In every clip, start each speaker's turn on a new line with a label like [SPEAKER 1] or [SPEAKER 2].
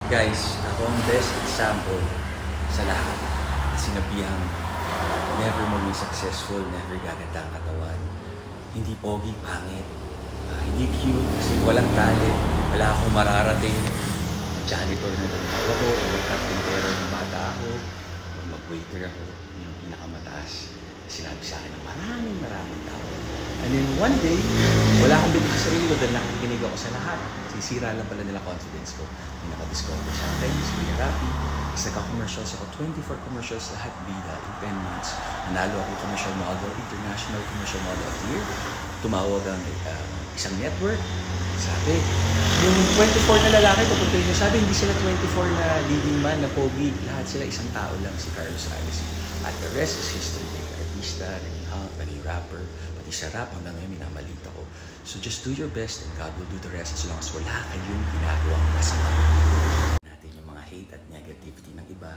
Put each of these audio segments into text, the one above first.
[SPEAKER 1] Guys, ako ang best example sa lahat. Sinabihang never maging successful, never gaganda ang katawan. Hindi pogi, pangit. Hindi cute kasi walang talent. Wala akong mararating. Janitor na lang ako, o magkarpintero ng bata ako, o mag-waiter ako, yung pinakamataas. Sinabi sa akin ng maraming tao. And then one day, wala akong bibig sa sarili ko dahil nakikinig ako sa lahat. Sisira lang pala nila confidence ko. May nakadiscover siya ang Chinese Kuya Rapi. Kasi nagka-commercials ako, 24 commercials lahat bida in 10 months. Nanalo ako commercial model, international commercial model of the year. Tumawag ang isang network. Sabi, yung 24 na lalaki, pupunta nyo. Sabi, hindi sila 24 na leading man, na pogi. Lahat sila isang tao lang, si Carlos Alice. At the rest is history. Artista, naging hunk, naging rapper, pati sa rap hanggang ngayon minamalit ako. So just do your best and God will do the rest as long as wala kayong ginagawang masama. Natin yung mga hate at negativity ng iba.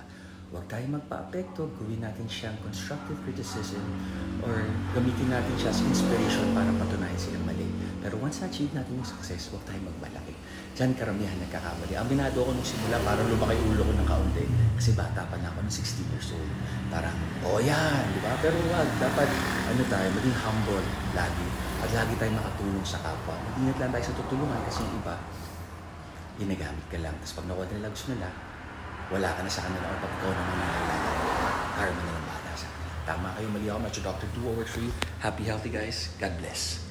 [SPEAKER 1] Huwag tayo magpa-apekto, gawin natin siyang constructive criticism or gamitin natin siya as inspiration para patunayan silang mali. Pero once na-achieve natin yung success, huwag tayo magmalaki. Diyan karamihan nagkakamali. Aminado ako nung simula, parang lumaki ulo ko ng kaunti. Kasi bata pa na ako ng 16 years old. Parang, oh yan, di ba? Pero wag, dapat tayo, maging humble lagi. At lagi tayo makatulong sa kapwa. Mag-ingat lang tayo sa tutulungan kasi yung iba, ginagamit ka lang. Tapos pag nakuha nila gusto nila, wala ka na sa kanila. Or pag ikaw naman nangailangan, karma na lang bata sa kanila. Tama kayo, mali ako. Match Dr. Do over for you. Happy, healthy guys. God bless.